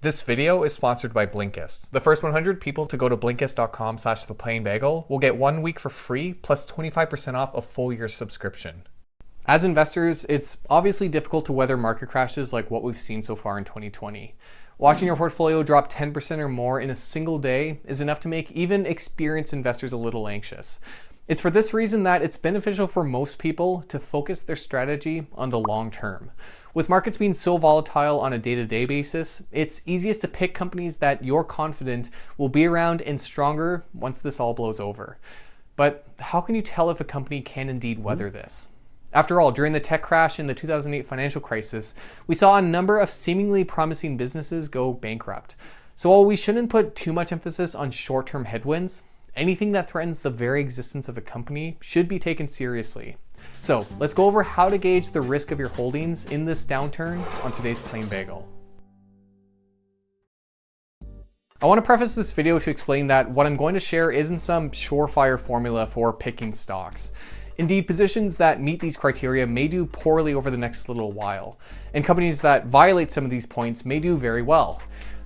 This video is sponsored by Blinkist. The first 100 people to go to blinkist.com/theplayinbagel will get 1 week for free plus 25% off a full year subscription. As investors, it's obviously difficult to weather market crashes like what we've seen so far in 2020. Watching your portfolio drop 10% or more in a single day is enough to make even experienced investors a little anxious. It's for this reason that it's beneficial for most people to focus their strategy on the long term. With markets being so volatile on a day-to-day basis, it's easiest to pick companies that you're confident will be around and stronger once this all blows over. But how can you tell if a company can indeed weather this? After all, during the tech crash in the 2008 financial crisis, we saw a number of seemingly promising businesses go bankrupt. So while we shouldn't put too much emphasis on short-term headwinds, anything that threatens the very existence of a company should be taken seriously. So let's go over how to gauge the risk of your holdings in this downturn on today's Plain Bagel. I want to preface this video to explain that what I'm going to share isn't some surefire formula for picking stocks. Indeed, positions that meet these criteria may do poorly over the next little while, and companies that violate some of these points may do very well.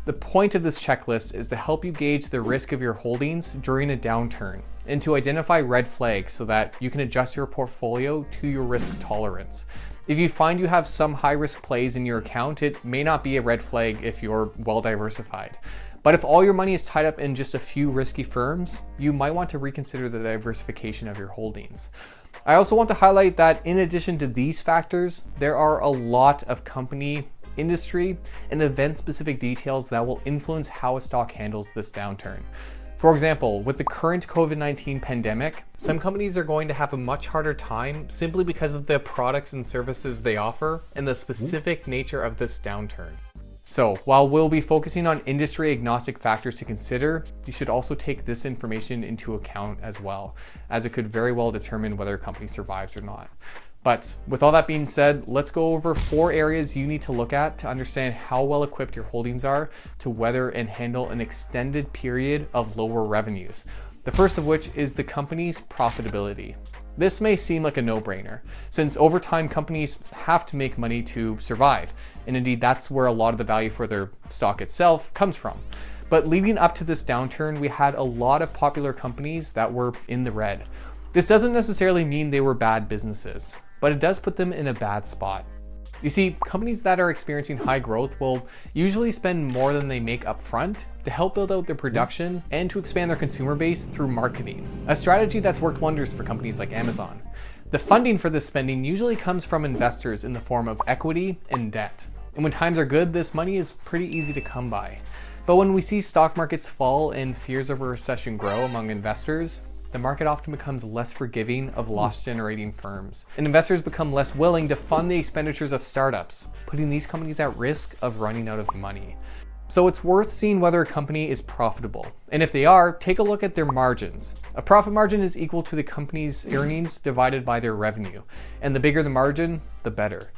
The point of this checklist is to help you gauge the risk of your holdings during a downturn and to identify red flags so that you can adjust your portfolio to your risk tolerance. If you find you have some high risk plays in your account, it may not be a red flag if you're well diversified. But if all your money is tied up in just a few risky firms, you might want to reconsider the diversification of your holdings. I also want to highlight that in addition to these factors, there are a lot of company, industry, and event-specific details that will influence how a stock handles this downturn. For example, with the current COVID-19 pandemic, some companies are going to have a much harder time simply because of the products and services they offer and the specific nature of this downturn. So while we'll be focusing on industry agnostic factors to consider, you should also take this information into account as well, as it could very well determine whether a company survives or not. But with all that being said, let's go over 4 areas you need to look at to understand how well equipped your holdings are to weather and handle an extended period of lower revenues. The first of which is the company's profitability. This may seem like a no-brainer, since over time companies have to make money to survive, and indeed that's where a lot of the value for their stock itself comes from. But leading up to this downturn, we had a lot of popular companies that were in the red. This doesn't necessarily mean they were bad businesses, but it does put them in a bad spot. You see, companies that are experiencing high growth will usually spend more than they make up front to help build out their production and to expand their consumer base through marketing, a strategy that's worked wonders for companies like Amazon. The funding for this spending usually comes from investors in the form of equity and debt. And when times are good, this money is pretty easy to come by. But when we see stock markets fall and fears of a recession grow among investors, the market often becomes less forgiving of loss-generating firms, and investors become less willing to fund the expenditures of startups, putting these companies at risk of running out of money. So it's worth seeing whether a company is profitable, and if they are, take a look at their margins. A profit margin is equal to the company's earnings divided by their revenue, and the bigger the margin, the better.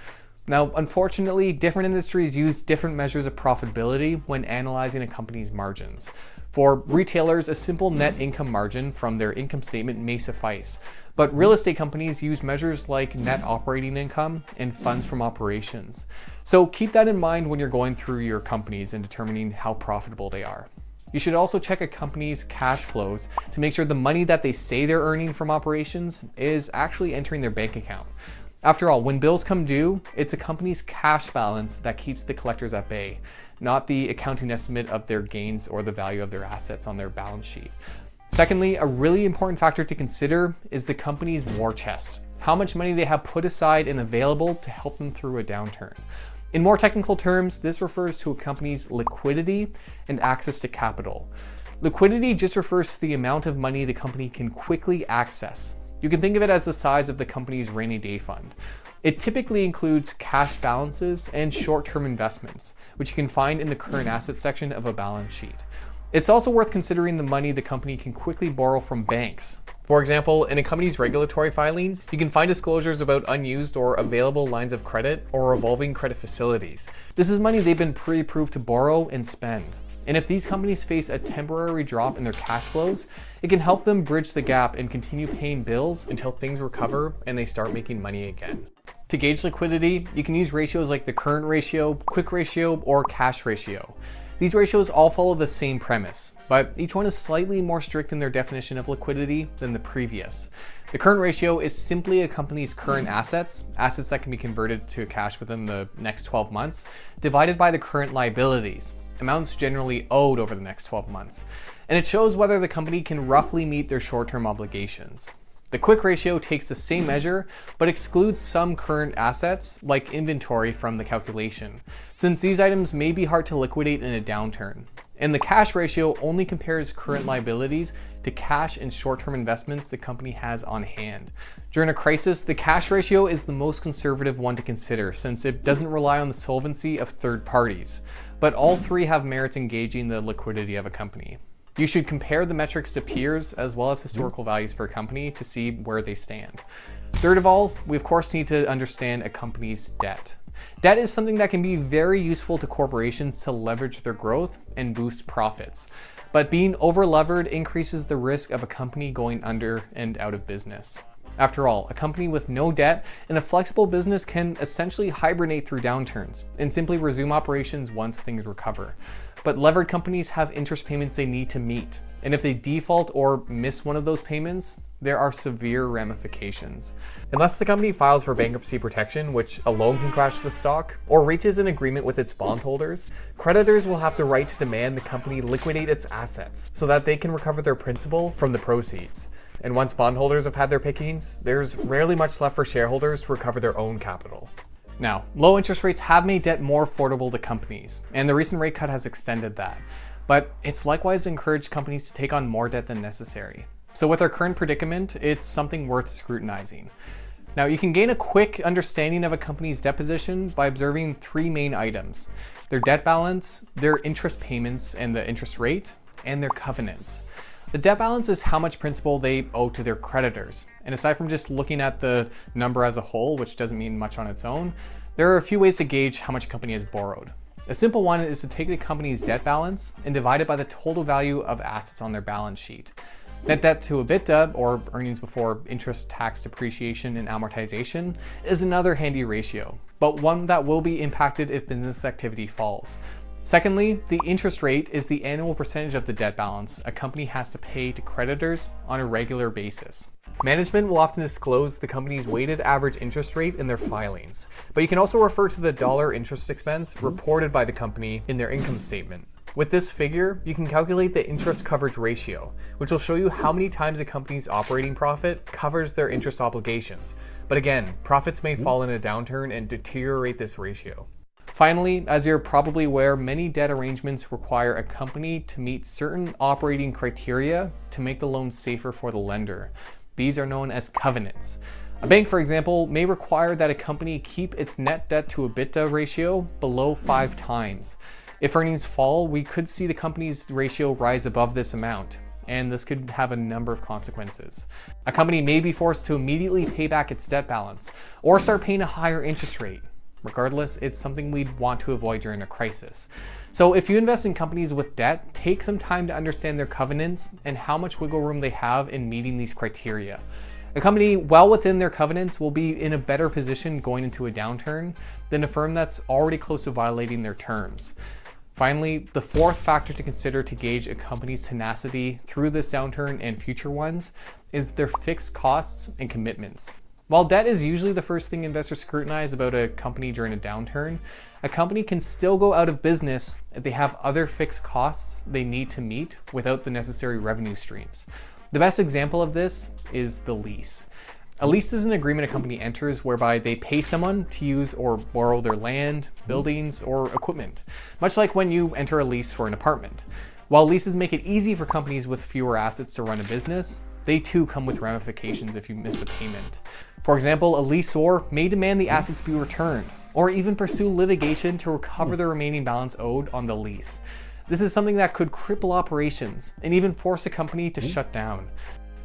Now, unfortunately, different industries use different measures of profitability when analyzing a company's margins. For retailers, a simple net income margin from their income statement may suffice, but real estate companies use measures like net operating income and funds from operations. So keep that in mind when you're going through your companies and determining how profitable they are. You should also check a company's cash flows to make sure the money that they say they're earning from operations is actually entering their bank account. After all, when bills come due, it's a company's cash balance that keeps the collectors at bay, not the accounting estimate of their gains or the value of their assets on their balance sheet. Secondly, a really important factor to consider is the company's war chest, how much money they have put aside and available to help them through a downturn. In more technical terms, this refers to a company's liquidity and access to capital. Liquidity just refers to the amount of money the company can quickly access. You can think of it as the size of the company's rainy day fund. It typically includes cash balances and short-term investments, which you can find in the current assets section of a balance sheet. It's also worth considering the money the company can quickly borrow from banks. For example, in a company's regulatory filings, you can find disclosures about unused or available lines of credit or revolving credit facilities. This is money they've been pre-approved to borrow and spend. And if these companies face a temporary drop in their cash flows, it can help them bridge the gap and continue paying bills until things recover and they start making money again. To gauge liquidity, you can use ratios like the current ratio, quick ratio, or cash ratio. These ratios all follow the same premise, but each one is slightly more strict in their definition of liquidity than the previous. The current ratio is simply a company's current assets that can be converted to cash within the next 12 months, divided by the current liabilities, amounts generally owed over the next 12 months. And it shows whether the company can roughly meet their short-term obligations. The quick ratio takes the same measure, but excludes some current assets, like inventory, from the calculation, since these items may be hard to liquidate in a downturn. And the cash ratio only compares current liabilities to cash and short-term investments the company has on hand. During a crisis, the cash ratio is the most conservative one to consider, since it doesn't rely on the solvency of third parties. But all three have merits in gauging the liquidity of a company. You should compare the metrics to peers as well as historical values for a company to see where they stand. Third of all, we of course need to understand a company's debt. Debt is something that can be very useful to corporations to leverage their growth and boost profits. But being over-levered increases the risk of a company going under and out of business. After all, a company with no debt and a flexible business can essentially hibernate through downturns and simply resume operations once things recover. But levered companies have interest payments they need to meet, and if they default or miss one of those payments, there are severe ramifications. Unless the company files for bankruptcy protection, which alone can crash the stock, or reaches an agreement with its bondholders, creditors will have the right to demand the company liquidate its assets so that they can recover their principal from the proceeds. And once bondholders have had their pickings, there's rarely much left for shareholders to recover their own capital. Now, low interest rates have made debt more affordable to companies, and the recent rate cut has extended that. But it's likewise encouraged companies to take on more debt than necessary. So with our current predicament, it's something worth scrutinizing. Now, you can gain a quick understanding of a company's debt position by observing three main items: their debt balance, their interest payments and the interest rate, and their covenants. The debt balance is how much principal they owe to their creditors. And aside from just looking at the number as a whole, which doesn't mean much on its own, there are a few ways to gauge how much a company has borrowed. A simple one is to take the company's debt balance and divide it by the total value of assets on their balance sheet. Net debt to EBITDA, or earnings before interest, tax, depreciation, and amortization, is another handy ratio, but one that will be impacted if business activity falls. Secondly, the interest rate is the annual percentage of the debt balance a company has to pay to creditors on a regular basis. Management will often disclose the company's weighted average interest rate in their filings, but you can also refer to the dollar interest expense reported by the company in their income statement. With this figure, you can calculate the interest coverage ratio, which will show you how many times a company's operating profit covers their interest obligations. But again, profits may fall in a downturn and deteriorate this ratio. Finally, as you're probably aware, many debt arrangements require a company to meet certain operating criteria to make the loan safer for the lender. These are known as covenants. A bank, for example, may require that a company keep its net debt to EBITDA ratio below 5 times. If earnings fall, we could see the company's ratio rise above this amount, and this could have a number of consequences. A company may be forced to immediately pay back its debt balance or start paying a higher interest rate. Regardless, it's something we'd want to avoid during a crisis. So if you invest in companies with debt, take some time to understand their covenants and how much wiggle room they have in meeting these criteria. A company well within their covenants will be in a better position going into a downturn than a firm that's already close to violating their terms. Finally, the fourth factor to consider to gauge a company's tenacity through this downturn and future ones is their fixed costs and commitments. While debt is usually the first thing investors scrutinize about a company during a downturn, a company can still go out of business if they have other fixed costs they need to meet without the necessary revenue streams. The best example of this is the lease. A lease is an agreement a company enters whereby they pay someone to use or borrow their land, buildings, or equipment, much like when you enter a lease for an apartment. While leases make it easy for companies with fewer assets to run a business, they too come with ramifications if you miss a payment. For example, a lessor may demand the assets be returned, or even pursue litigation to recover the remaining balance owed on the lease. This is something that could cripple operations and even force a company to shut down.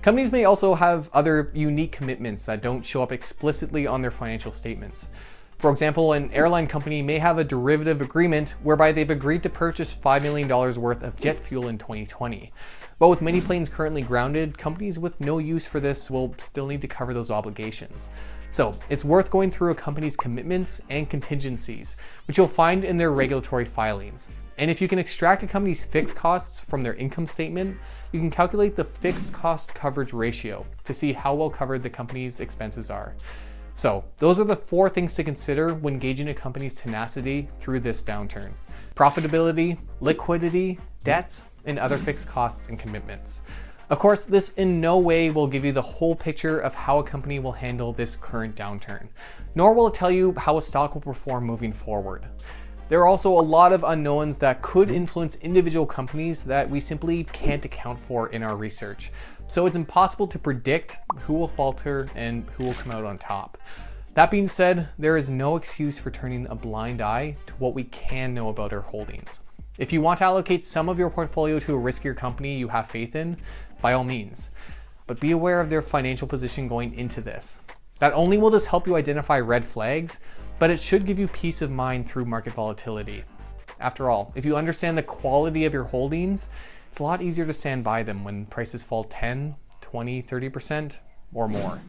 Companies may also have other unique commitments that don't show up explicitly on their financial statements. For example, an airline company may have a derivative agreement whereby they've agreed to purchase $5 million worth of jet fuel in 2020. But with many planes currently grounded, companies with no use for this will still need to cover those obligations. So it's worth going through a company's commitments and contingencies, which you'll find in their regulatory filings. And if you can extract a company's fixed costs from their income statement, you can calculate the fixed cost coverage ratio to see how well covered the company's expenses are. So those are the 4 things to consider when gauging a company's tenacity through this downturn: profitability, liquidity, debt, and other fixed costs and commitments. Of course, this in no way will give you the whole picture of how a company will handle this current downturn, nor will it tell you how a stock will perform moving forward. There are also a lot of unknowns that could influence individual companies that we simply can't account for in our research. So it's impossible to predict who will falter and who will come out on top. That being said, there is no excuse for turning a blind eye to what we can know about our holdings. If you want to allocate some of your portfolio to a riskier company you have faith in, by all means, but be aware of their financial position going into this. Not only will this help you identify red flags, but it should give you peace of mind through market volatility. After all, if you understand the quality of your holdings, it's a lot easier to stand by them when prices fall 10, 20, 30% or more.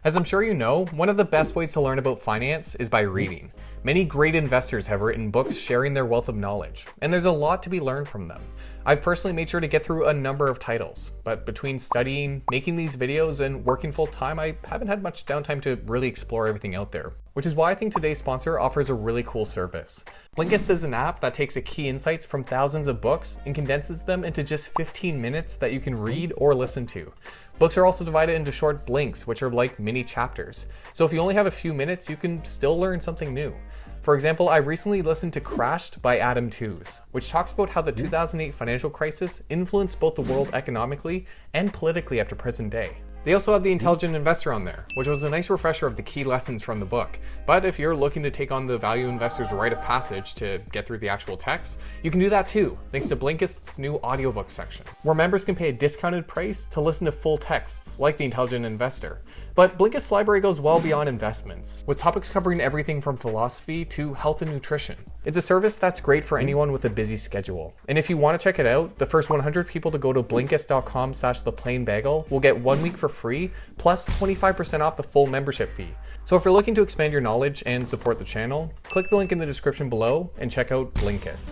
As I'm sure you know, one of the best ways to learn about finance is by reading. Many great investors have written books sharing their wealth of knowledge, and there's a lot to be learned from them. I've personally made sure to get through a number of titles, but between studying, making these videos, and working full time, I haven't had much downtime to really explore everything out there, which is why I think today's sponsor offers a really cool service. Blinkist is an app that takes key insights from thousands of books and condenses them into just 15 minutes that you can read or listen to. Books are also divided into short blinks, which are like mini chapters. So if you only have a few minutes, you can still learn something new. For example, I recently listened to Crashed by Adam Tooze, which talks about how the 2008 financial crisis influenced both the world economically and politically up to present day. They also have The Intelligent Investor on there, which was a nice refresher of the key lessons from the book. But if you're looking to take on the value investor's rite of passage to get through the actual text, you can do that too, thanks to Blinkist's new audiobook section, where members can pay a discounted price to listen to full texts like The Intelligent Investor. But Blinkist's library goes well beyond investments, with topics covering everything from philosophy to health and nutrition. It's a service that's great for anyone with a busy schedule. And if you want to check it out, the first 100 people to go to Blinkist.com/theplainbagel will get 1 week for free, plus 25% off the full membership fee. So if you're looking to expand your knowledge and support the channel, click the link in the description below and check out Blinkist.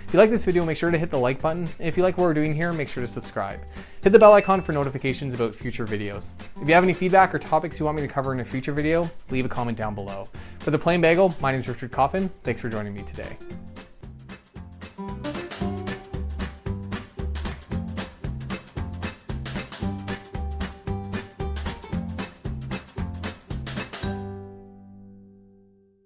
If you like this video, make sure to hit the like button. If you like what we're doing here, make sure to subscribe. Hit the bell icon for notifications about future videos. If you have any feedback or topics you want me to cover in a future video, leave a comment down below. For The Plain Bagel, my name is Richard Coffin. Thanks for joining me today.